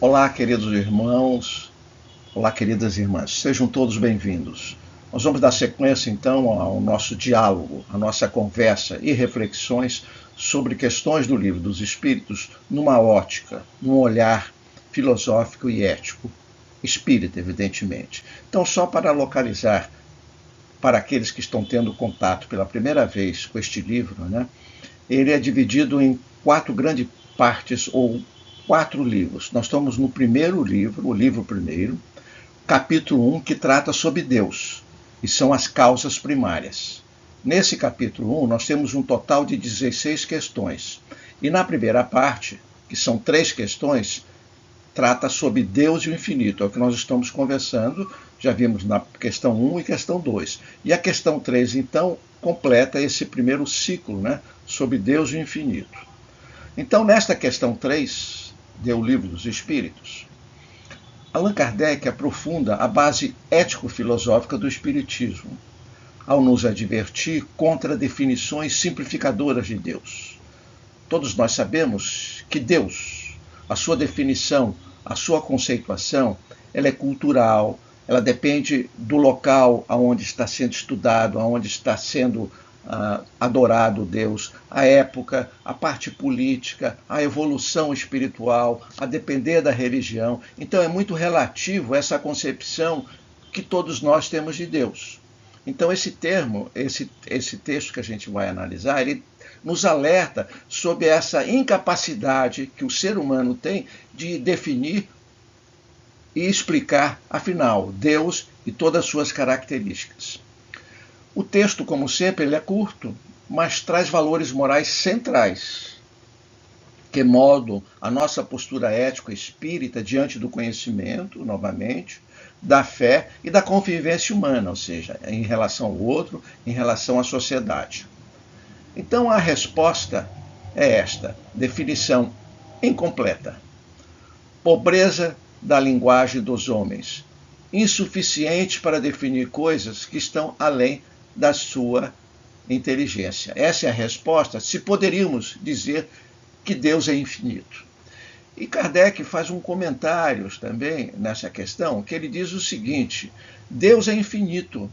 Olá, queridos irmãos, olá, queridas irmãs, sejam todos bem-vindos. Nós vamos dar sequência, então, ao nosso diálogo, à nossa conversa e reflexões sobre questões do Livro dos Espíritos numa ótica, num olhar filosófico e ético, espírita, evidentemente. Então, só para localizar, para aqueles que estão tendo contato pela primeira vez com este livro, né, ele é dividido em quatro grandes partes ou quatro livros. Nós estamos no primeiro livro, o livro primeiro, capítulo 1, que trata sobre Deus, e são as causas primárias. Nesse capítulo 1, nós temos um total de 16 questões. E na primeira parte, que são 3 questões, trata sobre Deus e o infinito. É o que nós estamos conversando, já vimos na questão 1 e questão 2. E a questão 3, então, completa esse primeiro ciclo, né, sobre Deus e o infinito. Então, nesta questão 3, do Livro dos Espíritos, Allan Kardec aprofunda a base ético-filosófica do Espiritismo, ao nos advertir contra definições simplificadoras de Deus. Todos nós sabemos que Deus, a sua definição, a sua conceituação, ela é cultural, ela depende do local onde está sendo estudado, onde está sendo adorado Deus, a época, a parte política, a evolução espiritual, a depender da religião. Então é muito relativo essa concepção que todos nós temos de Deus. Então esse termo, esse texto que a gente vai analisar, ele nos alerta sobre essa incapacidade que o ser humano tem de definir e explicar, afinal, Deus e todas as suas características. O texto, como sempre, ele é curto, mas traz valores morais centrais, que moldam a nossa postura ética espírita diante do conhecimento, novamente, da fé e da convivência humana, ou seja, em relação ao outro, em relação à sociedade. Então a resposta é esta: definição incompleta. Pobreza da linguagem dos homens, insuficiente para definir coisas que estão além da sua inteligência. Essa é a resposta, se poderíamos dizer que Deus é infinito. E Kardec faz um comentário também nessa questão, que ele diz o seguinte: Deus é infinito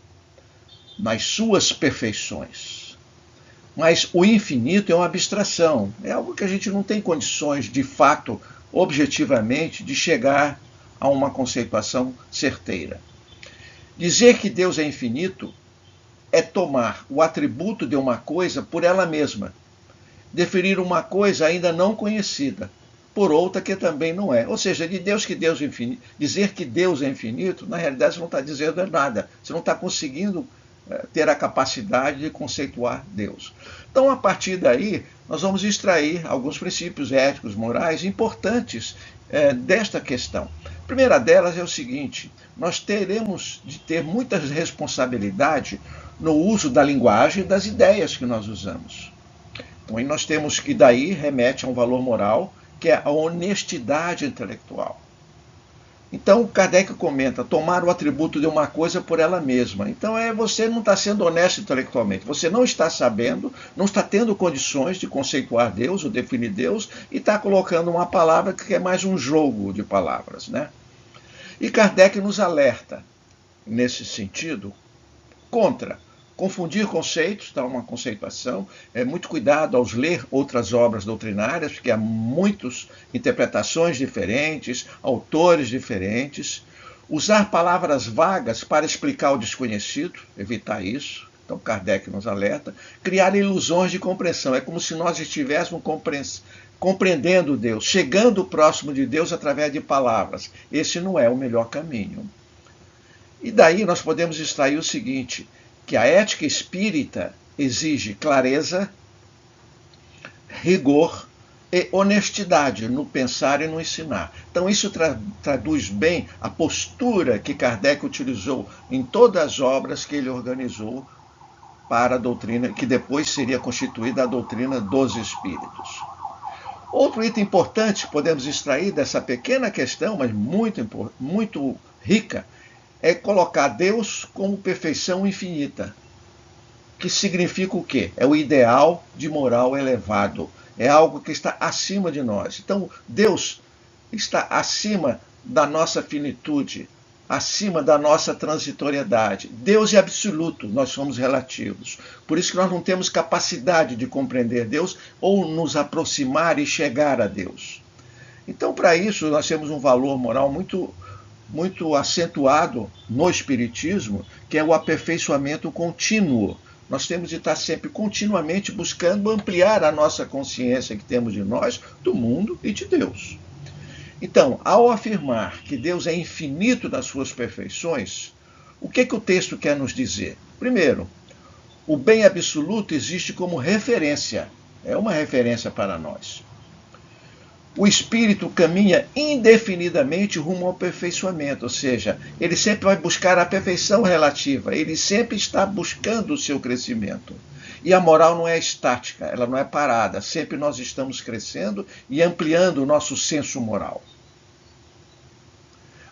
nas suas perfeições, mas o infinito é uma abstração, é algo que a gente não tem condições, de fato, objetivamente, de chegar a uma conceituação certeira. Dizer que Deus é infinito é tomar o atributo de uma coisa por ela mesma, definir uma coisa ainda não conhecida por outra que também não é. Ou seja, dizer que Deus é infinito, na realidade você não está dizendo nada, você não está conseguindo ter a capacidade de conceituar Deus. Então, a partir daí, nós vamos extrair alguns princípios éticos, morais importantes desta questão. A primeira delas é o seguinte: nós teremos de ter muita responsabilidade no uso da linguagem e das ideias que nós usamos. Então, nós temos que daí remete a um valor moral, que é a honestidade intelectual. Então, Kardec comenta: tomar o atributo de uma coisa por ela mesma. Então, você não está sendo honesto intelectualmente. Você não está sabendo, não está tendo condições de conceituar Deus ou definir Deus, e está colocando uma palavra que é mais um jogo de palavras, né? E Kardec nos alerta, nesse sentido, contra confundir conceitos, tá? Uma conceituação, muito cuidado ao ler outras obras doutrinárias, porque há muitas interpretações diferentes, autores diferentes. Usar palavras vagas para explicar o desconhecido, evitar isso. Então Kardec nos alerta. Criar ilusões de compreensão, é como se nós estivéssemos compreendendo Deus, chegando próximo de Deus através de palavras. Esse não é o melhor caminho. E daí nós podemos extrair o seguinte: que a ética espírita exige clareza, rigor e honestidade no pensar e no ensinar. Então isso traduz bem a postura que Kardec utilizou em todas as obras que ele organizou para a doutrina, que depois seria constituída a doutrina dos espíritos. Outro item importante que podemos extrair dessa pequena questão, mas muito rica, é colocar Deus como perfeição infinita, que significa o quê? É o ideal de moral elevado, é algo que está acima de nós. Então, Deus está acima da nossa finitude, acima da nossa transitoriedade. Deus é absoluto, nós somos relativos. Por isso que nós não temos capacidade de compreender Deus ou nos aproximar e chegar a Deus. Então, para isso, nós temos um valor moral muito acentuado no Espiritismo, que é o aperfeiçoamento contínuo. Nós temos de estar sempre continuamente buscando ampliar a nossa consciência que temos de nós, do mundo e de Deus. Então, ao afirmar que Deus é infinito nas suas perfeições, o que o texto quer nos dizer? Primeiro, o bem absoluto existe como referência, é uma referência para nós. O espírito caminha indefinidamente rumo ao aperfeiçoamento, ou seja, ele sempre vai buscar a perfeição relativa, ele sempre está buscando o seu crescimento. E a moral não é estática, ela não é parada, sempre nós estamos crescendo e ampliando o nosso senso moral.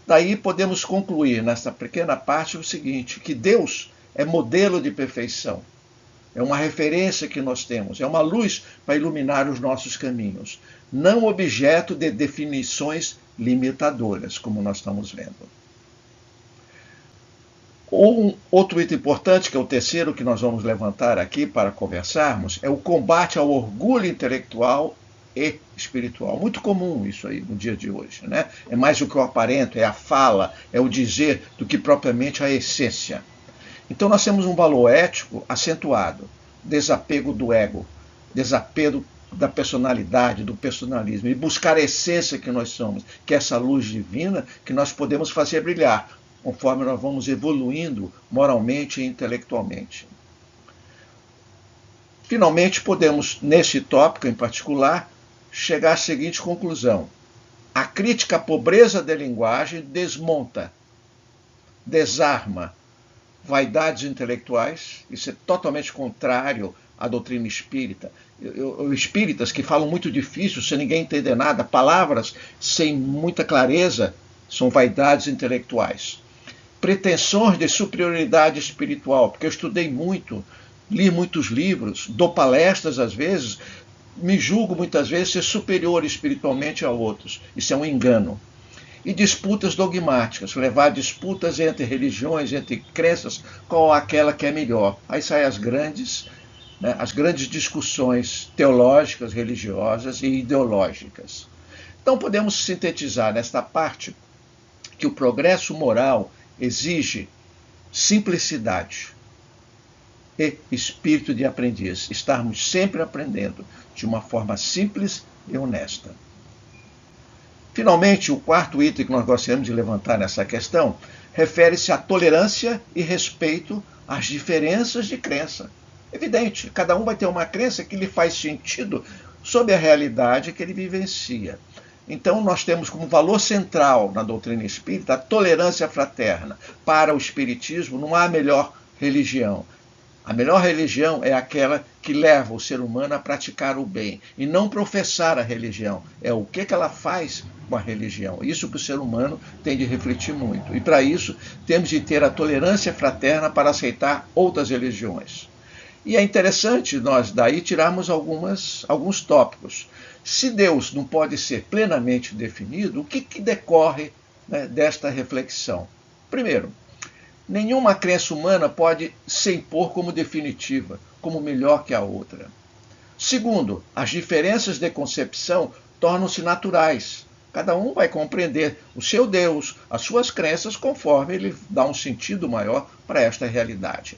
Daí podemos concluir nesta pequena parte o seguinte, que Deus é modelo de perfeição. É uma referência que nós temos, é uma luz para iluminar os nossos caminhos, não objeto de definições limitadoras, como nós estamos vendo. Outro item importante, que é o terceiro que nós vamos levantar aqui para conversarmos, é o combate ao orgulho intelectual e espiritual. Muito comum isso aí no dia de hoje, né? É mais o que eu aparento, é a fala, é o dizer, do que propriamente a essência. Então nós temos um valor ético acentuado, desapego do ego, desapego da personalidade, do personalismo, e buscar a essência que nós somos, que é essa luz divina que nós podemos fazer brilhar, conforme nós vamos evoluindo moralmente e intelectualmente. Finalmente, podemos, nesse tópico em particular, chegar à seguinte conclusão. A crítica à pobreza da linguagem desmonta, desarma vaidades intelectuais, isso é totalmente contrário à doutrina espírita. Espíritas que falam muito difícil, sem ninguém entender nada, palavras sem muita clareza, são vaidades intelectuais. Pretensões de superioridade espiritual, porque eu estudei muito, li muitos livros, dou palestras às vezes, me julgo muitas vezes ser superior espiritualmente a outros. Isso é um engano. E disputas dogmáticas, levar disputas entre religiões, entre crenças, qual aquela que é melhor. Aí saem as grandes discussões teológicas, religiosas e ideológicas. Então podemos sintetizar nesta parte que o progresso moral exige simplicidade e espírito de aprendiz, estarmos sempre aprendendo de uma forma simples e honesta. Finalmente, o quarto item que nós gostaríamos de levantar nessa questão refere-se à tolerância e respeito às diferenças de crença. Evidente, cada um vai ter uma crença que lhe faz sentido sob a realidade que ele vivencia. Então, nós temos como valor central na doutrina espírita a tolerância fraterna. Para o espiritismo, não há melhor religião. A melhor religião é aquela que leva o ser humano a praticar o bem e não professar a religião. É o que ela faz com a religião. Isso que o ser humano tem de refletir muito. E para isso temos de ter a tolerância fraterna para aceitar outras religiões. E é interessante nós daí tirarmos alguns tópicos. Se Deus não pode ser plenamente definido, o que decorre, né, desta reflexão? Primeiro, nenhuma crença humana pode se impor como definitiva, como melhor que a outra. Segundo, as diferenças de concepção tornam-se naturais. Cada um vai compreender o seu Deus, as suas crenças, conforme ele dá um sentido maior para esta realidade.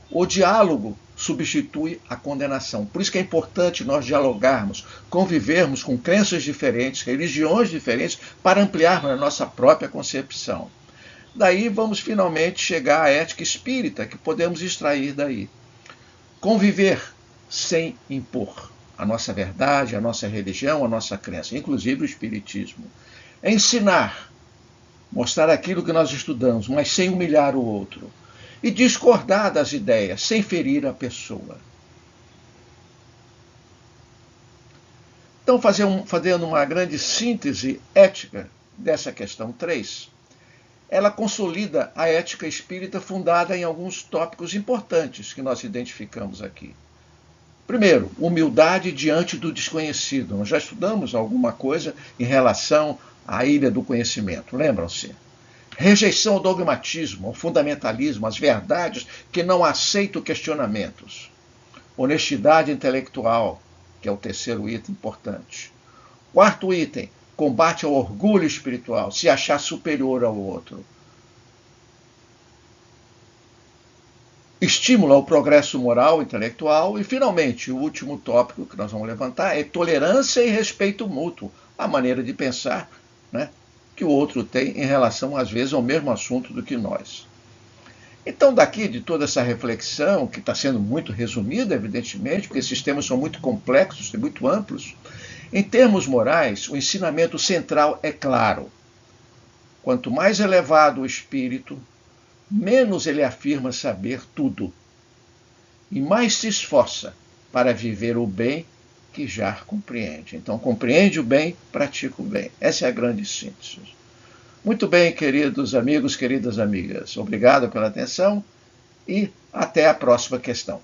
O diálogo substitui a condenação. Por isso que é importante nós dialogarmos, convivermos com crenças diferentes, religiões diferentes, para ampliarmos a nossa própria concepção. Daí vamos finalmente chegar à ética espírita, que podemos extrair daí. Conviver sem impor a nossa verdade, a nossa religião, a nossa crença, inclusive o espiritismo. Ensinar, mostrar aquilo que nós estudamos, mas sem humilhar o outro. E discordar das ideias, sem ferir a pessoa. Então, fazendo uma grande síntese ética dessa questão 3, ela consolida a ética espírita fundada em alguns tópicos importantes que nós identificamos aqui. Primeiro, humildade diante do desconhecido. Nós já estudamos alguma coisa em relação a ilha do conhecimento, lembram-se? Rejeição ao dogmatismo, ao fundamentalismo, às verdades que não aceitam questionamentos. Honestidade intelectual, que é o terceiro item importante. Quarto item, combate ao orgulho espiritual, se achar superior ao outro. Estímulo ao progresso moral e intelectual. E, finalmente, o último tópico que nós vamos levantar é tolerância e respeito mútuo, a maneira de pensar, né, que o outro tem em relação, às vezes, ao mesmo assunto do que nós. Então, daqui de toda essa reflexão, que está sendo muito resumida, evidentemente, porque esses temas são muito complexos e muito amplos, em termos morais, o ensinamento central é claro. Quanto mais elevado o espírito, menos ele afirma saber tudo, e mais se esforça para viver o bem que já compreende. Então, compreende o bem, pratica o bem. Essa é a grande síntese. Muito bem, queridos amigos, queridas amigas. Obrigado pela atenção e até a próxima questão.